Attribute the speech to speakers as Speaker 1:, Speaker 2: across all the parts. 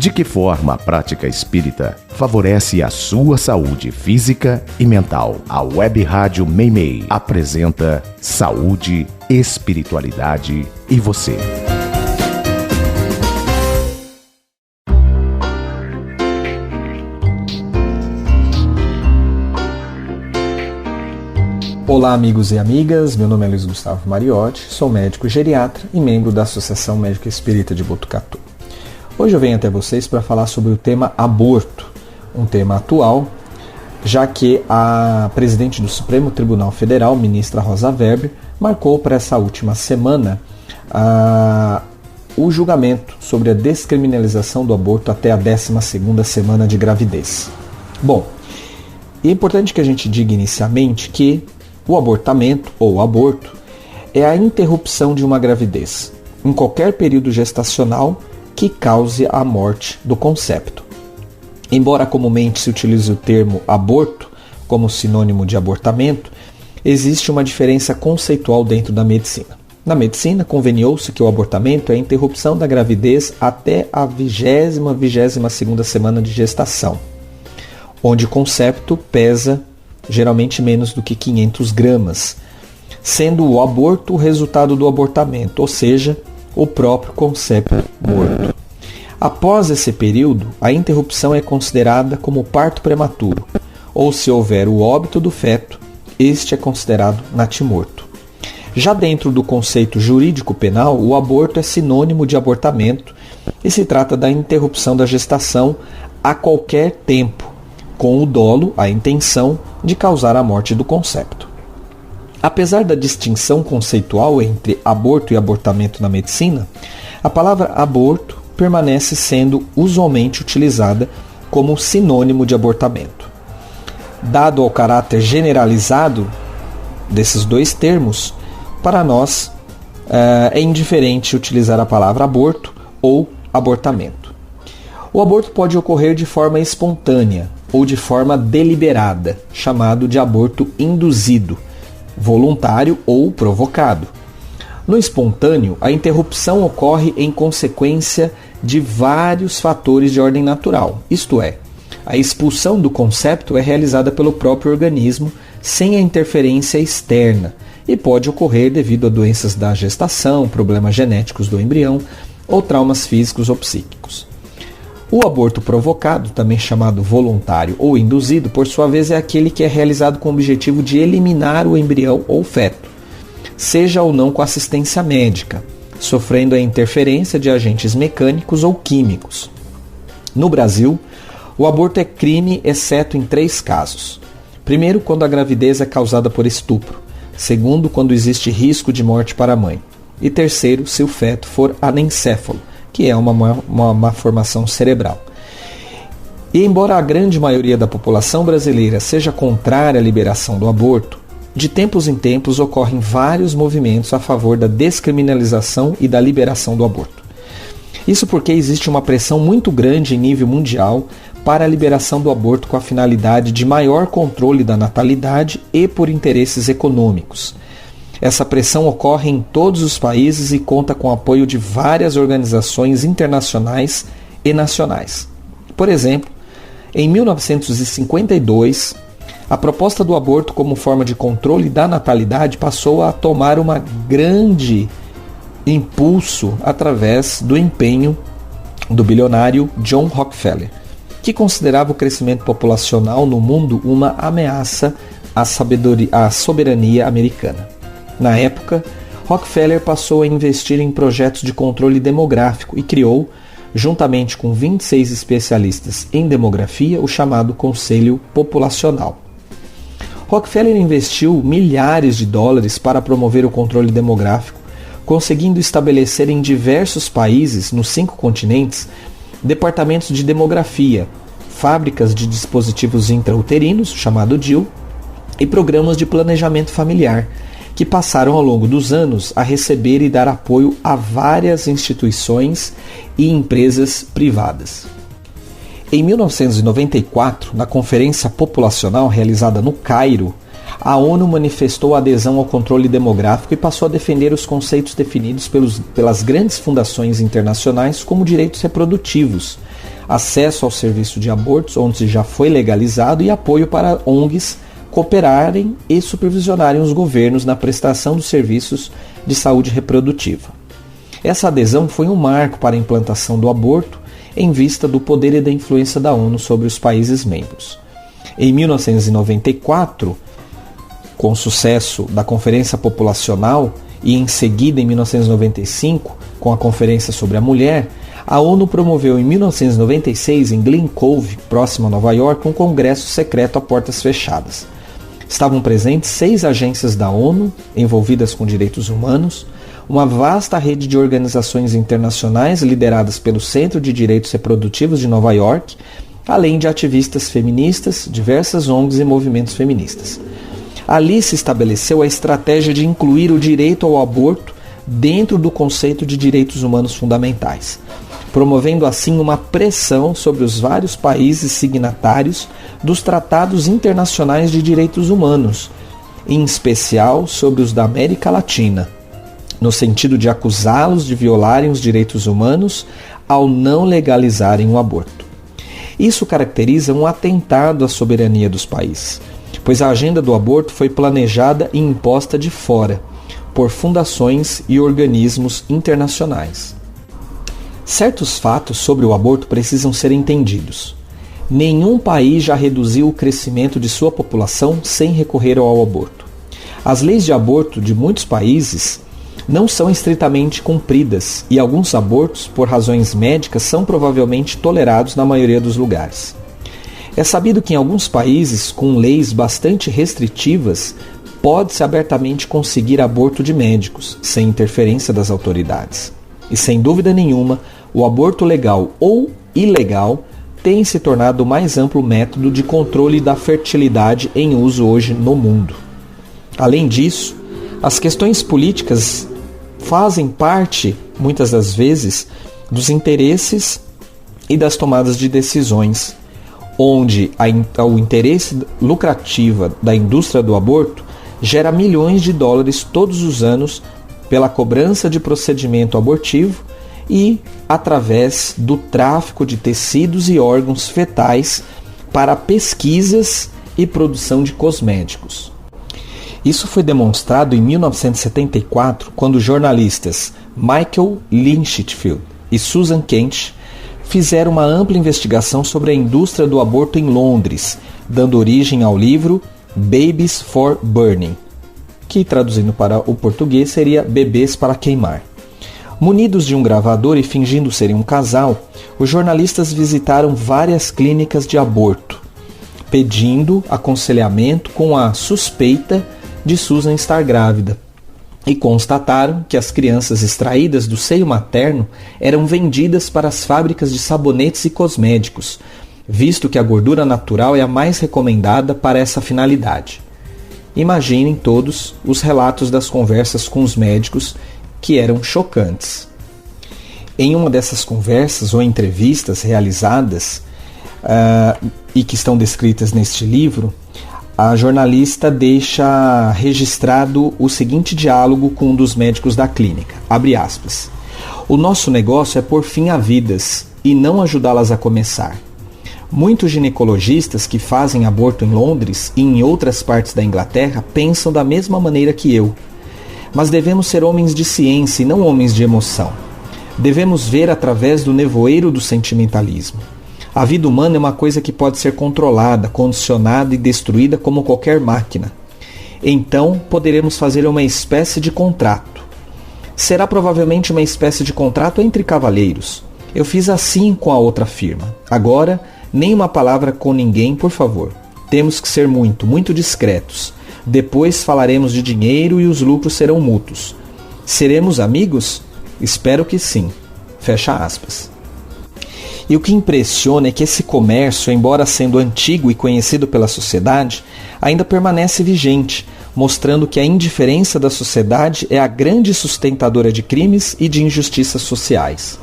Speaker 1: De que forma a prática espírita favorece a sua saúde física e mental? A Web Rádio Meimei apresenta Saúde, Espiritualidade e Você.
Speaker 2: Olá, amigos e amigas, meu nome é Luiz Gustavo Mariotti, sou médico geriatra e membro da Associação Médica Espírita de Botucatu. Hoje eu venho até vocês para falar sobre o tema aborto, um tema atual, já que a presidente do Supremo Tribunal Federal, ministra Rosa Weber, marcou para essa última semana o julgamento sobre a descriminalização do aborto até a 12ª semana de gravidez. Bom, é importante que a gente diga inicialmente que o abortamento, ou aborto, é a interrupção de uma gravidez, em qualquer período gestacional que cause a morte do concepto. Embora comumente se utilize o termo aborto como sinônimo de abortamento, existe uma diferença conceitual dentro da medicina. Na medicina, conveniou-se que o abortamento é a interrupção da gravidez até a 22ª semana de gestação, onde o concepto pesa geralmente menos do que 500 gramas, sendo o aborto o resultado do abortamento, ou seja, o próprio concepto morto. Após esse período, a interrupção é considerada como parto prematuro, ou se houver o óbito do feto, este é considerado natimorto. Já dentro do conceito jurídico penal, o aborto é sinônimo de abortamento e se trata da interrupção da gestação a qualquer tempo, com o dolo, a intenção de causar a morte do concepto. Apesar da distinção conceitual entre aborto e abortamento na medicina, a palavra aborto permanece sendo usualmente utilizada como sinônimo de abortamento. Dado ao caráter generalizado desses dois termos, para nós é indiferente utilizar a palavra aborto ou abortamento. O aborto pode ocorrer de forma espontânea ou de forma deliberada, chamado de aborto induzido, voluntário ou provocado. No espontâneo, a interrupção ocorre em consequência de vários fatores de ordem natural, isto é, a expulsão do concepto é realizada pelo próprio organismo sem a interferência externa e pode ocorrer devido a doenças da gestação, problemas genéticos do embrião ou traumas físicos ou psíquicos. O aborto provocado, também chamado voluntário ou induzido, por sua vez é aquele que é realizado com o objetivo de eliminar o embrião ou feto, seja ou não com assistência médica, sofrendo a interferência de agentes mecânicos ou químicos. No Brasil, o aborto é crime exceto em 3 casos. Primeiro, quando a gravidez é causada por estupro. Segundo, quando existe risco de morte para a mãe. E terceiro, se o feto for anencéfalo, que é uma malformação cerebral. E embora a grande maioria da população brasileira seja contrária à liberação do aborto, de tempos em tempos ocorrem vários movimentos a favor da descriminalização e da liberação do aborto. Isso porque existe uma pressão muito grande em nível mundial para a liberação do aborto com a finalidade de maior controle da natalidade e por interesses econômicos. Essa pressão ocorre em todos os países e conta com o apoio de várias organizações internacionais e nacionais. Por exemplo, em 1952, a proposta do aborto como forma de controle da natalidade passou a tomar um grande impulso através do empenho do bilionário John Rockefeller, que considerava o crescimento populacional no mundo uma ameaça à soberania americana. Na época, Rockefeller passou a investir em projetos de controle demográfico e criou, juntamente com 26 especialistas em demografia, o chamado Conselho Populacional. Rockefeller investiu milhares de dólares para promover o controle demográfico, conseguindo estabelecer em diversos países, nos 5 continentes, departamentos de demografia, fábricas de dispositivos intrauterinos, chamado DIU, e programas de planejamento familiar, que passaram ao longo dos anos a receber e dar apoio a várias instituições e empresas privadas. Em 1994, na Conferência Populacional realizada no Cairo, a ONU manifestou adesão ao controle demográfico e passou a defender os conceitos definidos pelas grandes fundações internacionais como direitos reprodutivos, acesso ao serviço de abortos, onde já foi legalizado, e apoio para ONGs cooperarem e supervisionarem os governos na prestação dos serviços de saúde reprodutiva. Essa adesão foi um marco para a implantação do aborto em vista do poder e da influência da ONU sobre os países membros. Em 1994, com o sucesso da Conferência Populacional e em seguida em 1995, com a Conferência sobre a Mulher, a ONU promoveu em 1996 em Glen Cove, próximo a Nova York, um congresso secreto a portas fechadas. Estavam presentes 6 agências da ONU envolvidas com direitos humanos, uma vasta rede de organizações internacionais lideradas pelo Centro de Direitos Reprodutivos de Nova York, além de ativistas feministas, diversas ONGs e movimentos feministas. Ali se estabeleceu a estratégia de incluir o direito ao aborto dentro do conceito de direitos humanos fundamentais, promovendo assim uma pressão sobre os vários países signatários dos tratados internacionais de direitos humanos, em especial sobre os da América Latina, no sentido de acusá-los de violarem os direitos humanos ao não legalizarem o aborto. Isso caracteriza um atentado à soberania dos países, pois a agenda do aborto foi planejada e imposta de fora, por fundações e organismos internacionais. Certos fatos sobre o aborto precisam ser entendidos. Nenhum país já reduziu o crescimento de sua população sem recorrer ao aborto. As leis de aborto de muitos países não são estritamente cumpridas e alguns abortos, por razões médicas, são provavelmente tolerados na maioria dos lugares. É sabido que em alguns países, com leis bastante restritivas, pode-se abertamente conseguir aborto de médicos, sem interferência das autoridades. E sem dúvida nenhuma, o aborto legal ou ilegal tem se tornado o mais amplo método de controle da fertilidade em uso hoje no mundo. Além disso, as questões políticas fazem parte, muitas das vezes, dos interesses e das tomadas de decisões, onde o interesse lucrativo da indústria do aborto gera milhões de dólares todos os anos pela cobrança de procedimento abortivo e através do tráfico de tecidos e órgãos fetais para pesquisas e produção de cosméticos. Isso foi demonstrado em 1974, quando os jornalistas Michael Lichtenfeld e Susan Kent fizeram uma ampla investigação sobre a indústria do aborto em Londres, dando origem ao livro Babies for Burning, que traduzindo para o português seria Bebês para Queimar. Munidos de um gravador e fingindo serem um casal, os jornalistas visitaram várias clínicas de aborto, pedindo aconselhamento com a suspeita de Susan estar grávida, e constataram que as crianças extraídas do seio materno eram vendidas para as fábricas de sabonetes e cosméticos, visto que a gordura natural é a mais recomendada para essa finalidade. Imaginem todos os relatos das conversas com os médicos, que eram chocantes. Em uma dessas conversas ou entrevistas realizadas e que estão descritas neste livro, a jornalista deixa registrado o seguinte diálogo com um dos médicos da clínica, abre aspas: "O nosso negócio é pôr fim a vidas e não ajudá-las a começar. Muitos ginecologistas que fazem aborto em Londres e em outras partes da Inglaterra pensam da mesma maneira que eu. Mas devemos ser homens de ciência e não homens de emoção. Devemos ver através do nevoeiro do sentimentalismo. A vida humana é uma coisa que pode ser controlada, condicionada e destruída como qualquer máquina. Então, poderemos fazer uma espécie de contrato. Será provavelmente uma espécie de contrato entre cavalheiros. Eu fiz assim com a outra firma. Agora, nem uma palavra com ninguém, por favor. Temos que ser muito, muito discretos. Depois falaremos de dinheiro e os lucros serão mútuos. Seremos amigos? Espero que sim." Fecha aspas. E o que impressiona é que esse comércio, embora sendo antigo e conhecido pela sociedade, ainda permanece vigente, mostrando que a indiferença da sociedade é a grande sustentadora de crimes e de injustiças sociais.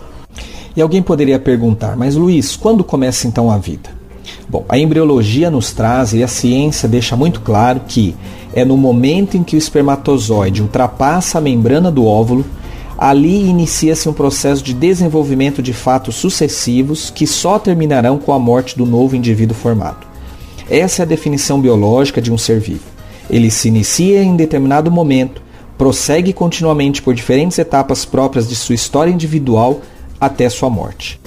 Speaker 2: E alguém poderia perguntar, mas Luiz, quando começa então a vida? Bom, a embriologia nos traz e a ciência deixa muito claro que é no momento em que o espermatozoide ultrapassa a membrana do óvulo, ali inicia-se um processo de desenvolvimento de fatos sucessivos que só terminarão com a morte do novo indivíduo formado. Essa é a definição biológica de um ser vivo. Ele se inicia em determinado momento, prossegue continuamente por diferentes etapas próprias de sua história individual até sua morte.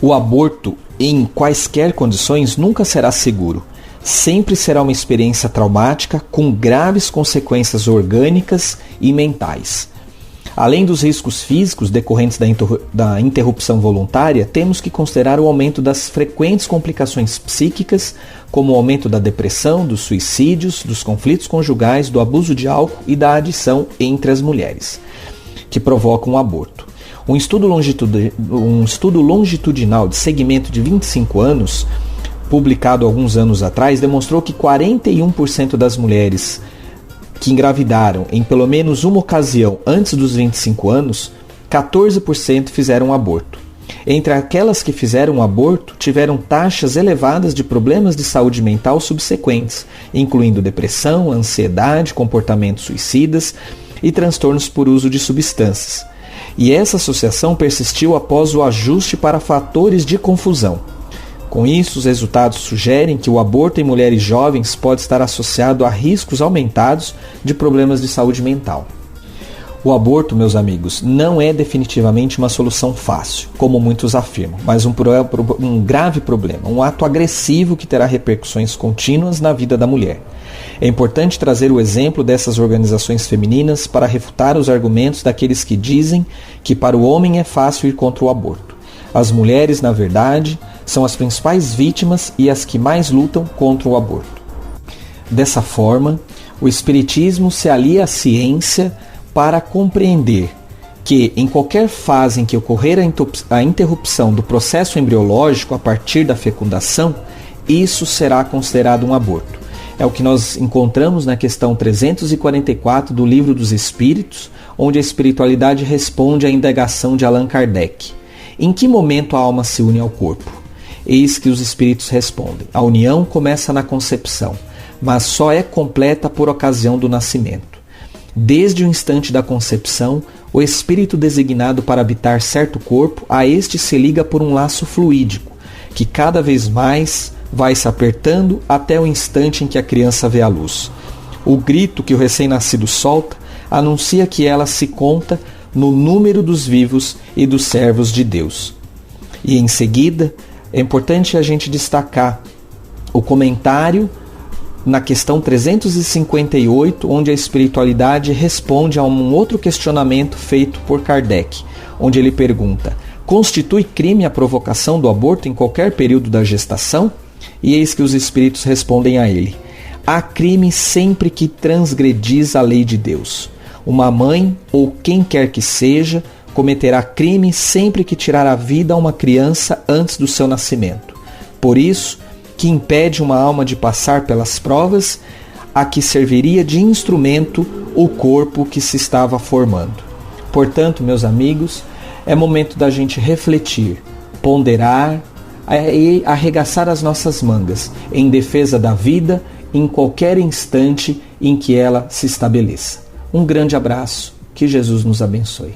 Speaker 2: O aborto, em quaisquer condições, nunca será seguro. Sempre será uma experiência traumática com graves consequências orgânicas e mentais. Além dos riscos físicos decorrentes da interrupção voluntária, temos que considerar o aumento das frequentes complicações psíquicas, como o aumento da depressão, dos suicídios, dos conflitos conjugais, do abuso de álcool e da adição entre as mulheres, que provocam o aborto. Um estudo longitudinal de segmento de 25 anos, publicado alguns anos atrás, demonstrou que 41% das mulheres que engravidaram em pelo menos uma ocasião antes dos 25 anos, 14% fizeram aborto. Entre aquelas que fizeram aborto, tiveram taxas elevadas de problemas de saúde mental subsequentes, incluindo depressão, ansiedade, comportamentos suicidas e transtornos por uso de substâncias. E essa associação persistiu após o ajuste para fatores de confusão. Com isso, os resultados sugerem que o aborto em mulheres jovens pode estar associado a riscos aumentados de problemas de saúde mental. O aborto, meus amigos, não é definitivamente uma solução fácil, como muitos afirmam, mas um grave problema, um ato agressivo que terá repercussões contínuas na vida da mulher. É importante trazer o exemplo dessas organizações femininas para refutar os argumentos daqueles que dizem que para o homem é fácil ir contra o aborto. As mulheres, na verdade, são as principais vítimas e as que mais lutam contra o aborto. Dessa forma, o Espiritismo se alia à ciência para compreender que, em qualquer fase em que ocorrer a interrupção do processo embriológico a partir da fecundação, isso será considerado um aborto. É o que nós encontramos na questão 344 do Livro dos Espíritos, onde a espiritualidade responde à indagação de Allan Kardec. Em que momento a alma se une ao corpo? Eis que os espíritos respondem: a união começa na concepção, mas só é completa por ocasião do nascimento. Desde o instante da concepção, o espírito designado para habitar certo corpo, a este se liga por um laço fluídico, que cada vez mais vai se apertando até o instante em que a criança vê a luz. O grito que o recém-nascido solta anuncia que ela se conta no número dos vivos e dos servos de Deus. E em seguida, é importante a gente destacar o comentário na questão 358, onde a espiritualidade responde a um outro questionamento feito por Kardec, onde ele pergunta: constitui crime a provocação do aborto em qualquer período da gestação? E eis que os espíritos respondem a ele: há crime sempre que transgredis a lei de Deus. Uma mãe, ou quem quer que seja, cometerá crime sempre que tirar a vida a uma criança antes do seu nascimento. Por isso, que impede uma alma de passar pelas provas a que serviria de instrumento o corpo que se estava formando. Portanto, meus amigos, é momento da gente refletir, ponderar e arregaçar as nossas mangas em defesa da vida em qualquer instante em que ela se estabeleça. Um grande abraço, que Jesus nos abençoe.